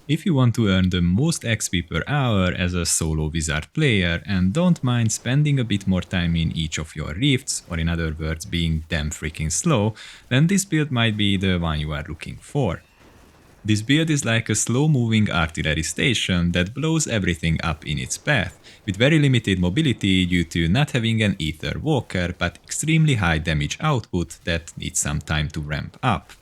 If you want to earn the most XP per hour as a solo wizard player and don't mind spending a bit more time in each of your rifts, or in other words being damn freaking slow, then this build might be the one you are looking for. This build is like a slow-moving artillery station that blows everything up in its path, with very limited mobility due to not having an ether walker but extremely high damage output that needs some time to ramp up.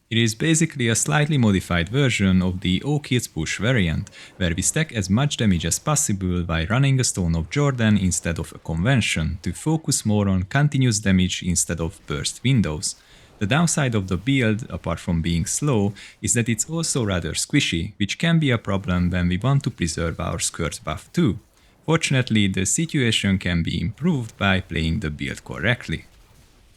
It is basically a slightly modified version of the O-Kills push variant, where we stack as much damage as possible by running a Stone of Jordan instead of a convention to focus more on continuous damage instead of burst windows. The downside of the build, apart from being slow, is that it's also rather squishy, which can be a problem when we want to preserve our skirts buff too. Fortunately, the situation can be improved by playing the build correctly.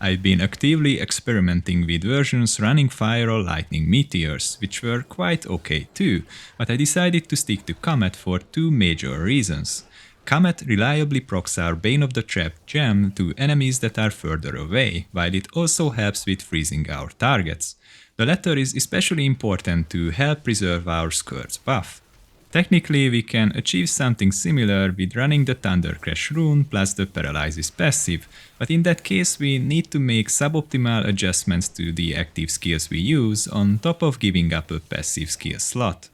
I've been actively experimenting with versions running fire or lightning meteors, which were quite okay too, but I decided to stick to Comet for two major reasons. Comet reliably procs our Bane of the Trap gem to enemies that are further away, while it also helps with freezing our targets. The latter is especially important to help preserve our skirt's buff. Technically, we can achieve something similar with running the Thunder Crash rune plus the Paralysis passive, but in that case we need to make suboptimal adjustments to the active skills we use on top of giving up a passive skill slot.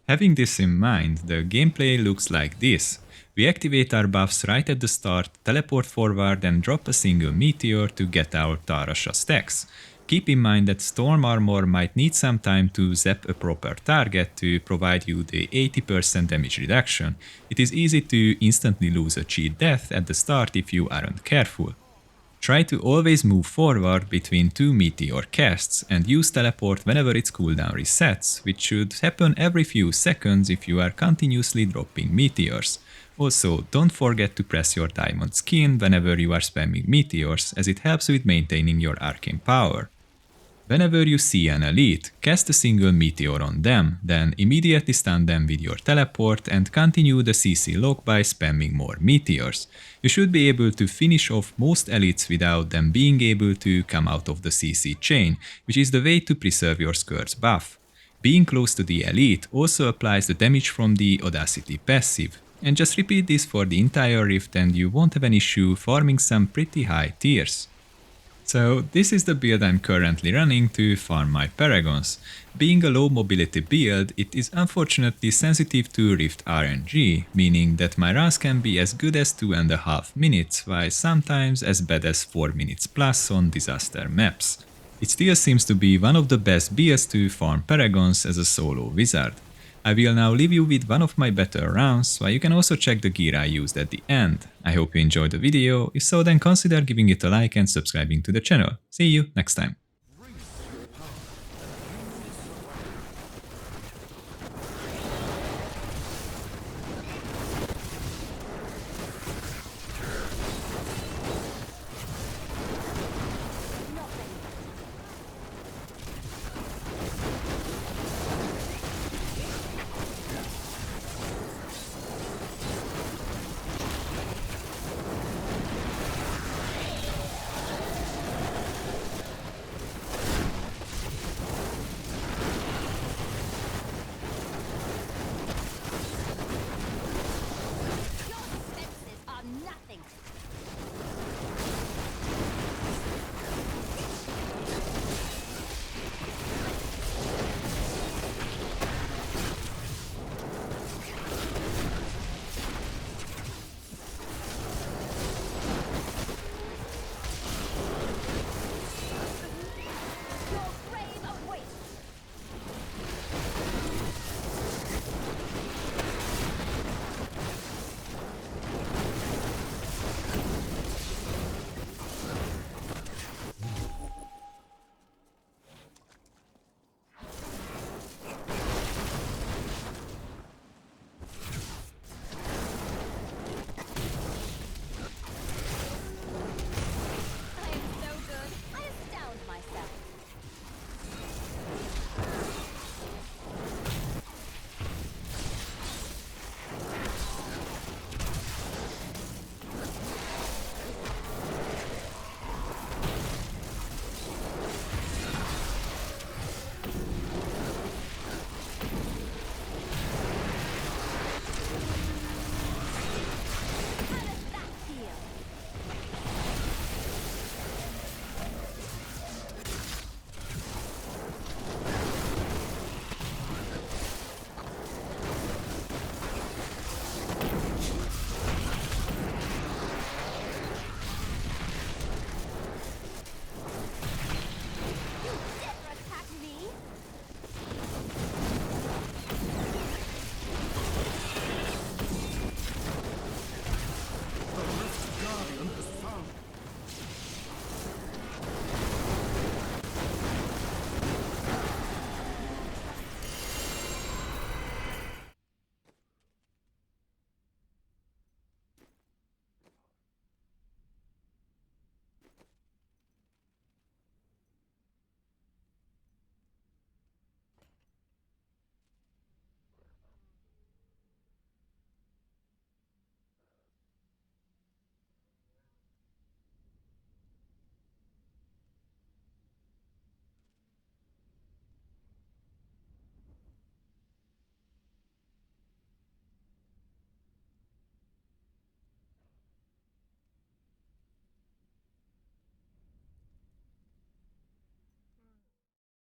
Having this in mind, the gameplay looks like this. We activate our buffs right at the start, teleport forward and drop a single meteor to get our Tal Rasha stacks. Keep in mind that Storm Armor might need some time to zap a proper target to provide you the 80% damage reduction. It is easy to instantly lose a cheat death at the start if you aren't careful. Try to always move forward between two meteor casts and use teleport whenever its cooldown resets, which should happen every few seconds if you are continuously dropping meteors. Also, don't forget to press your diamond skin whenever you are spamming meteors, as it helps with maintaining your arcane power. Whenever you see an elite, cast a single meteor on them, then immediately stun them with your teleport and continue the CC lock by spamming more meteors. You should be able to finish off most elites without them being able to come out of the CC chain, which is the way to preserve your skirt's buff. Being close to the elite also applies the damage from the Audacity passive. And just repeat this for the entire rift and you won't have an issue farming some pretty high tiers. So this is the build I'm currently running to farm my paragons. Being a low mobility build, it is unfortunately sensitive to Rift RNG, meaning that my runs can be as good as 2.5 minutes, while sometimes as bad as 4 minutes plus on disaster maps. It still seems to be one of the best builds to farm paragons as a solo wizard. I will now leave you with one of my better rounds, while you can also check the gear I used at the end. I hope you enjoyed the video, if so then consider giving it a like and subscribing to the channel. See you next time.